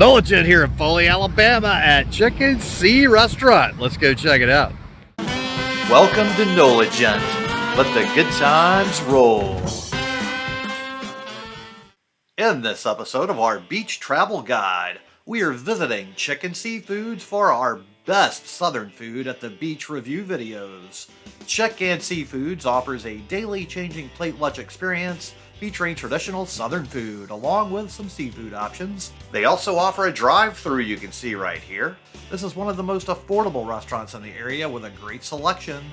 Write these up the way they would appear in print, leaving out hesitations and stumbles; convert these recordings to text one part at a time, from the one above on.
NOLA Gent here in Foley, Alabama at Chicken Sea Restaurant. Let's go check it out. Welcome to NOLA Gent. Let the good times roll. In this episode of our beach travel guide, we are visiting Chicken Seafoods for our best southern food at the beach review videos. Chicken Seafoods offers a daily changing plate lunch experience featuring traditional southern food along with some seafood options. They also offer a drive-thru you can see right here. This is one of the most affordable restaurants in the area with a great selection.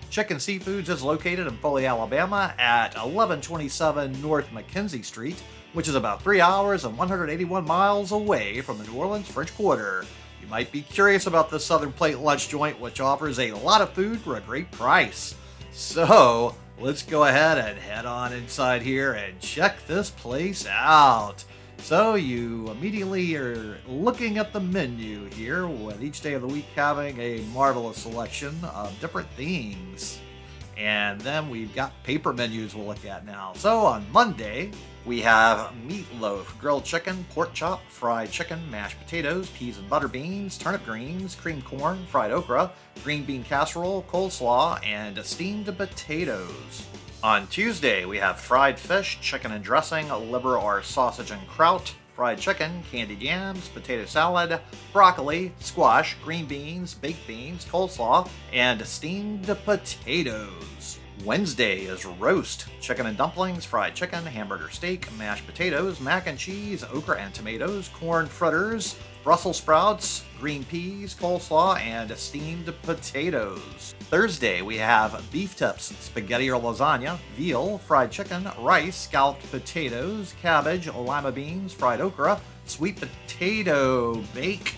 Chicken Seafoods is located in Foley, Alabama at 1127 North McKenzie Street, which is about 3 hours and 181 miles away from the New Orleans French Quarter. You might be curious about this Southern Plate lunch joint, which offers a lot of food for a great price. So, let's go ahead and head on inside here and check this place out. So you immediately are looking at the menu here, with each day of the week having a marvelous selection of different things. And then we've got paper menus we'll look at now. So on Monday, we have meatloaf, grilled chicken, pork chop, fried chicken, mashed potatoes, peas and butter beans, turnip greens, creamed corn, fried okra, green bean casserole, coleslaw, and steamed potatoes. On Tuesday, we have fried fish, chicken and dressing, liver or sausage and kraut, fried chicken, candied yams, potato salad, broccoli, squash, green beans, baked beans, coleslaw, and steamed potatoes. Wednesday is roast, chicken and dumplings, fried chicken, hamburger steak, mashed potatoes, mac and cheese, okra and tomatoes, corn fritters, Brussels sprouts, green peas, coleslaw, and steamed potatoes. Thursday, we have beef tips, spaghetti or lasagna, veal, fried chicken, rice, scalloped potatoes, cabbage, lima beans, fried okra, sweet potato bake,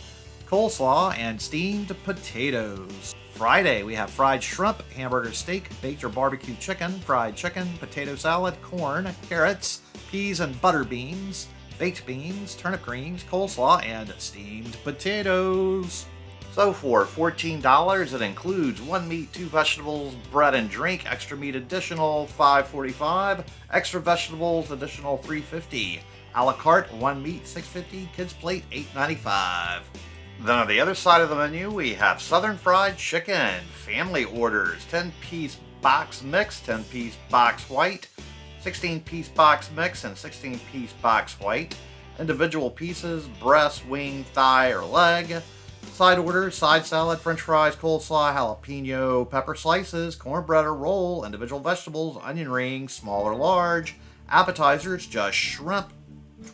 coleslaw, and steamed potatoes. Friday, we have fried shrimp, hamburger steak, baked or barbecue chicken, fried chicken, potato salad, corn, carrots, peas and butter beans, baked beans, turnip greens, coleslaw, and steamed potatoes. So for $14, it includes 1 meat, 2 vegetables, bread and drink, extra meat additional $5.45, extra vegetables additional $3.50, a la carte 1 meat $6.50, kids plate $8.95. Then on the other side of the menu, we have Southern Fried Chicken, family orders, 10-piece box mix, 10-piece box white, 16-piece box mix, and 16-piece box white, individual pieces, breast, wing, thigh, or leg, side orders, side salad, french fries, coleslaw, jalapeno, pepper slices, cornbread or roll, individual vegetables, onion rings, small or large, appetizers, just shrimp,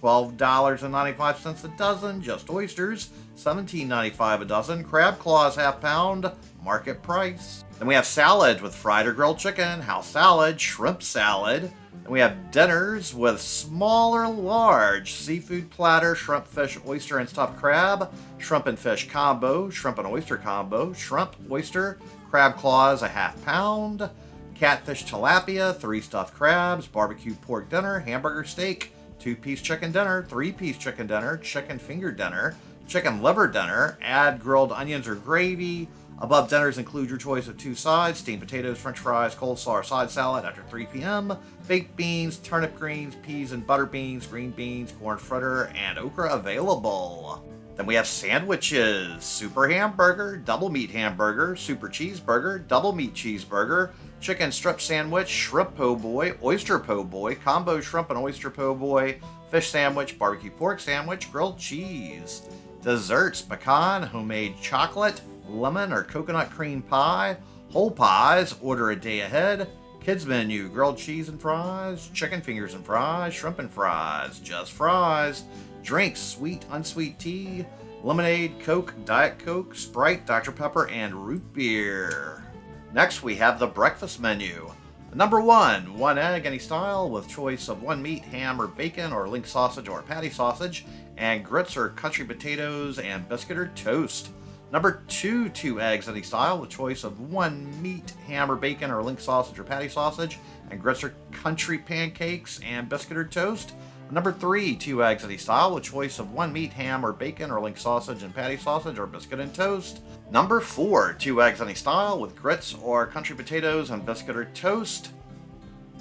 $12.95 a dozen, just oysters, $17.95 a dozen, crab claws half pound, market price. Then we have salads with fried or grilled chicken, house salad, shrimp salad. And we have dinners with small or large, seafood platter, shrimp, fish, oyster, and stuffed crab, shrimp and fish combo, shrimp and oyster combo, shrimp, oyster, crab claws a half pound, catfish tilapia, 3 stuffed crabs, barbecue pork dinner, hamburger steak, 2-piece chicken dinner, 3-piece chicken dinner, chicken finger dinner, chicken liver dinner, add grilled onions or gravy. Above dinners include your choice of 2 sides, steamed potatoes, french fries, coleslaw, or side salad after 3 p.m., baked beans, turnip greens, peas and butter beans, green beans, corn fritter, and okra available. Then we have sandwiches, super hamburger, double meat hamburger, super cheeseburger, double meat cheeseburger, chicken strip sandwich, shrimp po' boy, oyster po' boy, combo shrimp and oyster po' boy, fish sandwich, barbecue pork sandwich, grilled cheese. Desserts, pecan, homemade chocolate, lemon or coconut cream pie, whole pies, order a day ahead, kids menu, grilled cheese and fries, chicken fingers and fries, shrimp and fries, just fries, drinks, sweet, unsweet tea, lemonade, Coke, Diet Coke, Sprite, Dr. Pepper, and root beer. Next, we have the breakfast menu. Number 1, 1 egg, any style, with choice of 1 meat, ham or bacon, or link sausage or patty sausage, and grits or country potatoes, and biscuit or toast. Number 2, 2 eggs, any style, with choice of 1 meat, ham or bacon, or link sausage or patty sausage, and grits or country pancakes, and biscuit or toast. Number 3, 2 eggs any style, with choice of 1 meat, ham or bacon, or link sausage and patty sausage, or biscuit and toast. Number 4, 2 eggs any style, with grits or country potatoes and biscuit or toast.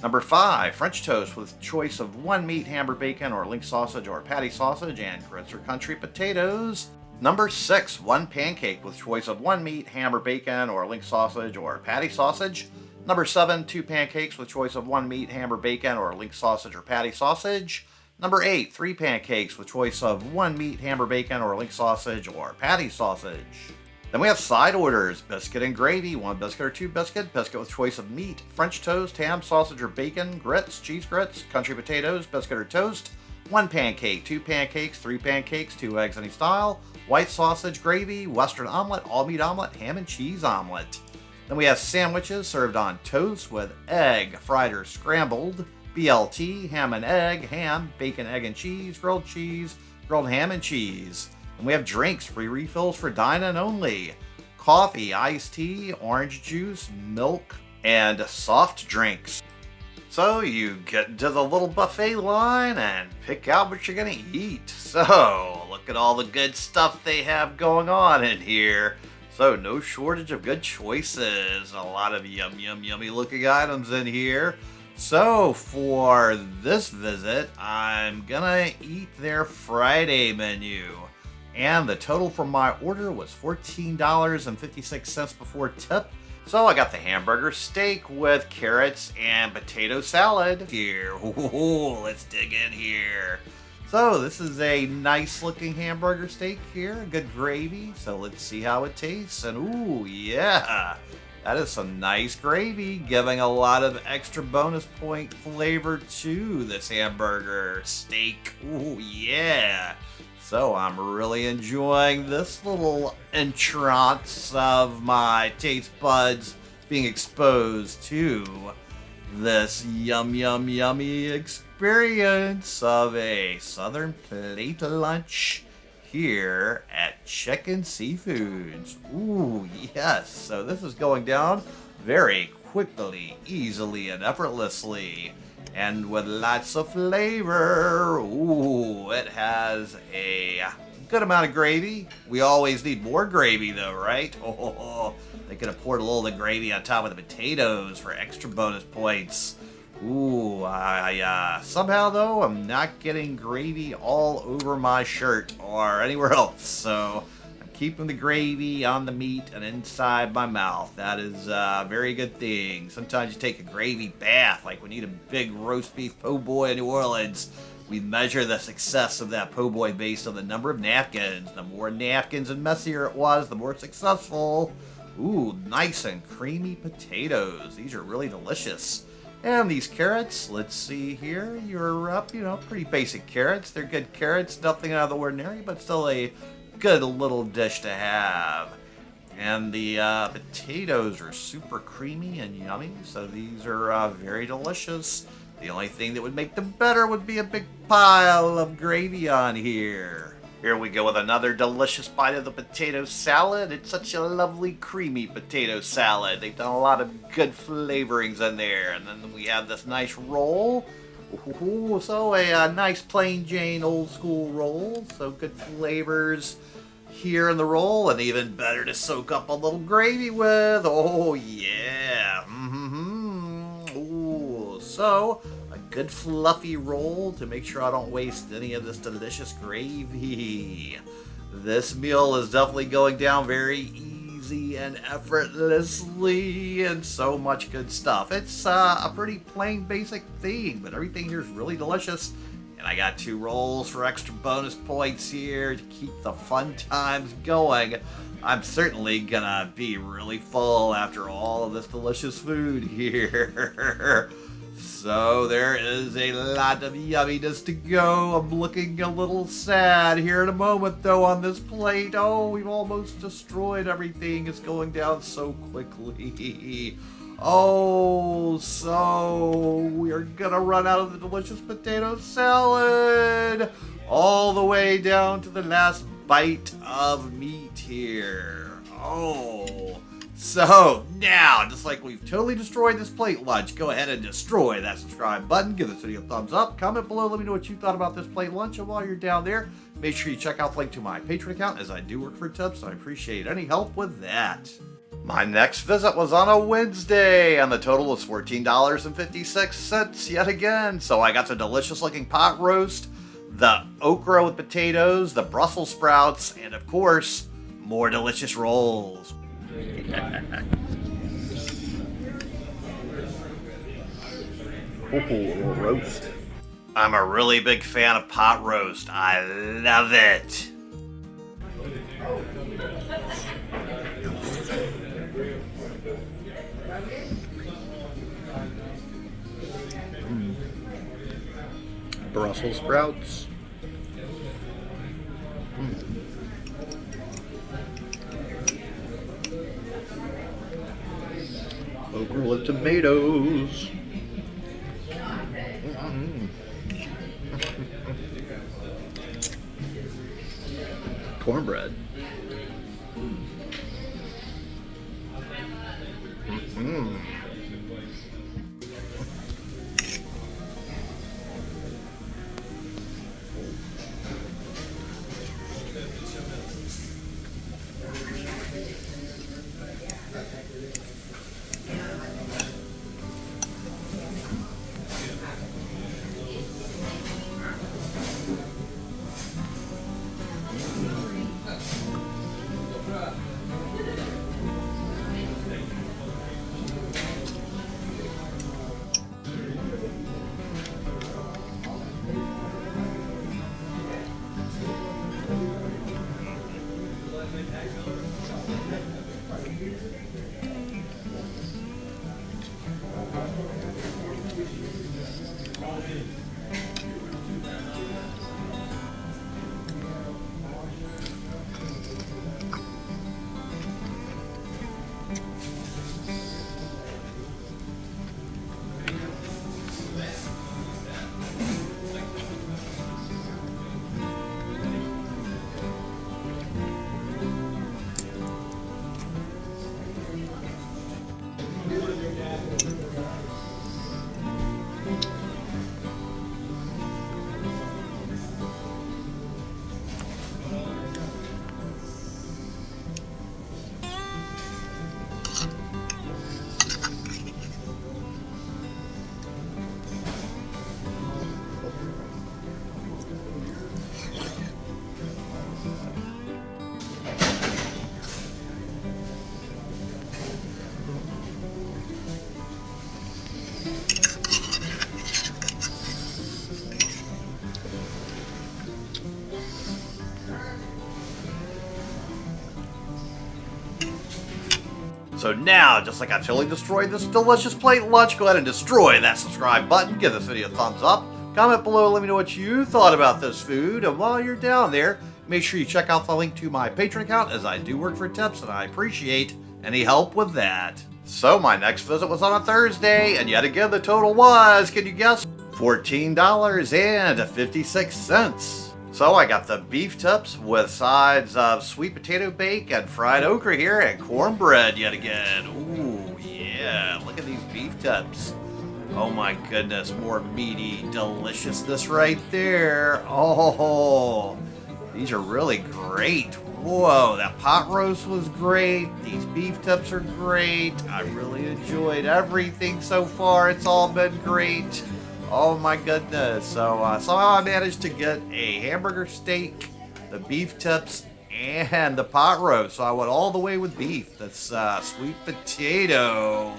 Number 5, French toast with choice of 1 meat, hamburger bacon, or link sausage or patty sausage, and grits or country potatoes. Number 6, 1 pancake with choice of 1 meat, hamburger bacon, or link sausage or patty sausage. Number 7, 2 pancakes with choice of 1 meat, hamburger bacon, or link sausage or patty sausage. Number 8, 3 pancakes with choice of 1 meat, hamburger bacon, or link sausage or patty sausage. Then we have side orders: biscuit and gravy, 1 biscuit or 2 biscuit, biscuit with choice of meat, French toast, ham, sausage or bacon, grits, cheese grits, country potatoes, biscuit or toast, 1 pancake, 2 pancakes, 3 pancakes, 2 eggs any style, white sausage gravy, western omelet, all meat omelet, ham and cheese omelet. Then we have sandwiches served on toast with egg, fried or scrambled, BLT, ham and egg, ham, bacon, egg and cheese, grilled ham and cheese. And we have drinks, free refills for dine-in only. Coffee, iced tea, orange juice, milk, and soft drinks. So you get into the little buffet line and pick out what you're gonna eat. So look at all the good stuff they have going on in here. So no shortage of good choices. A lot of yummy looking items in here. So for this visit, I'm gonna eat their Friday menu. And the total for my order was $14.56 before tip. So I got the hamburger steak with carrots and potato salad here. Ooh, let's dig in here. So this is a nice looking hamburger steak here, good gravy. So let's see how it tastes. And ooh, yeah, that is some nice gravy, giving a lot of extra bonus point flavor to this hamburger steak. Ooh, yeah. So I'm really enjoying this little entrance of my taste buds being exposed to this yummy experience of a southern plate lunch here at Chicken Seafoods. Ooh, yes. So this is going down very quickly, easily, and effortlessly. And with lots of flavor. Ooh, it has a good amount of gravy. We always need more gravy though, right? Oh, they could have poured a little of the gravy on top of the potatoes for extra bonus points. Ooh, I somehow though, I'm not getting gravy all over my shirt or anywhere else. So I'm keeping the gravy on the meat and inside my mouth. That is a very good thing. Sometimes you take a gravy bath, like when you eat a big roast beef po' boy in New Orleans. We measure the success of that po' boy based on the number of napkins. The more napkins and messier it was, the more successful. Ooh, nice and creamy potatoes. These are really delicious. And these carrots, let's see here, you're up, pretty basic carrots. They're good carrots, nothing out of the ordinary, but still a good little dish to have. And the potatoes are super creamy and yummy, so these are very delicious. The only thing that would make them better would be a big pile of gravy on here. Here we go with another delicious bite of the potato salad. It's such a lovely creamy potato salad. They've done a lot of good flavorings in there. And then we have this nice roll. Ooh, so a nice plain Jane old school roll. So good flavors here in the roll, and even better to soak up a little gravy with. Oh yeah. Ooh, so a good fluffy roll to make sure I don't waste any of this delicious gravy. This meal is definitely going down very easy and effortlessly, and so much good stuff. It's a pretty plain basic thing, but everything here is really delicious. And I got 2 rolls for extra bonus points here to keep the fun times going. I'm certainly gonna be really full after all of this delicious food here. So there is a lot of yumminess to go. I'm looking a little sad here in a moment though on this plate. Oh, we've almost destroyed everything. It's going down so quickly. Oh, so we are gonna run out of the delicious potato salad all the way down to the last bite of meat here. Oh, so now, just like we've totally destroyed this plate lunch, go ahead and destroy that subscribe button. Give this video a thumbs up. Comment below. Let me know what you thought about this plate lunch. And while you're down there, make sure you check out the link to my Patreon account, as I do work for tips. So I appreciate any help with that. My next visit was on a Wednesday, and the total was $14.56 yet again. So I got the delicious looking pot roast, the okra with potatoes, the Brussels sprouts, and of course, more delicious rolls. Roast. I'm a really big fan of pot roast. I love it. Brussels sprouts. Okra with tomatoes. Cornbread. So now, just like I totally destroyed this delicious plate lunch, go ahead and destroy that subscribe button, give this video a thumbs up, comment below, let me know what you thought about this food, and while you're down there, make sure you check out the link to my Patreon account, as I do work for tips, and I appreciate any help with that. So my next visit was on a Thursday, and yet again the total was, can you guess, $14.56. So I got the beef tips with sides of sweet potato bake and fried okra here, and cornbread yet again. Ooh, yeah, look at these beef tips. Oh my goodness, more meaty deliciousness right there. Oh, these are really great. Whoa, that pot roast was great. These beef tips are great. I really enjoyed everything so far. It's all been great. Oh my goodness. So somehow I managed to get a hamburger steak, the beef tips, and the pot roast. So I went all the way with beef. This sweet potato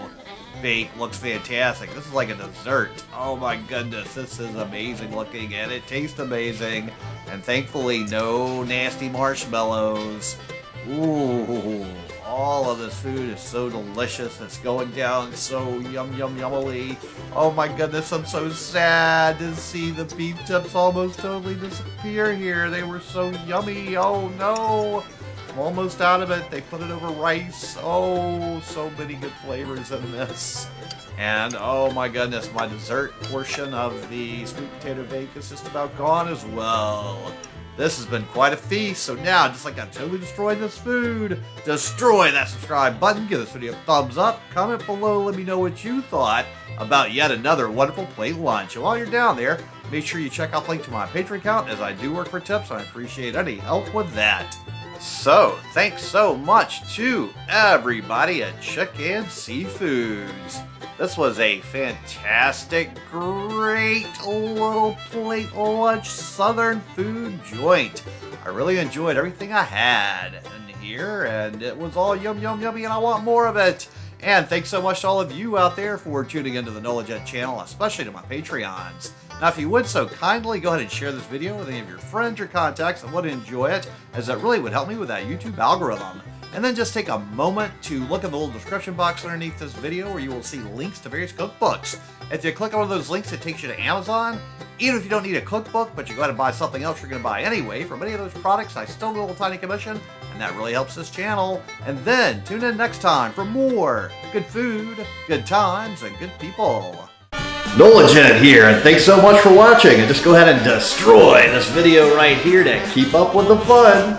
bake looks fantastic. This is like a dessert. Oh my goodness, this is amazing looking, and it tastes amazing. And thankfully, no nasty marshmallows. Ooh, all of this food is so delicious. It's going down so yummily. Oh my goodness, I'm so sad to see the beef tips almost totally disappear here. They were so yummy. Oh no, I'm almost out of it. They put it over rice. Oh, so many good flavors in this. And oh my goodness, my dessert portion of the sweet potato bake is just about gone as well. This has been quite a feast, so now, just like I'm totally destroying this food, destroy that subscribe button, give this video a thumbs up, comment below, let me know what you thought about yet another wonderful plate lunch. And while you're down there, make sure you check out the link to my Patreon account, as I do work for tips, and I appreciate any help with that. So, thanks so much to everybody at Chicken Seafoods. This was a fantastic, great little plate lunch southern food joint. I really enjoyed everything I had in here, and it was all yum, yum, yummy, and I want more of it. And thanks so much to all of you out there for tuning into the NOLA Gent channel, especially to my Patreons. Now, if you would so kindly, go ahead and share this video with any of your friends or contacts that would enjoy it, as that really would help me with that YouTube algorithm. And then just take a moment to look at the little description box underneath this video where you will see links to various cookbooks. If you click on one of those links, it takes you to Amazon. Even if you don't need a cookbook, but you go ahead and buy something else you're going to buy anyway, from any of those products, I still get a little tiny commission, and that really helps this channel. And then tune in next time for more good food, good times, and good people. NOLA Gent here, and thanks so much for watching. And just go ahead and destroy this video right here to keep up with the fun.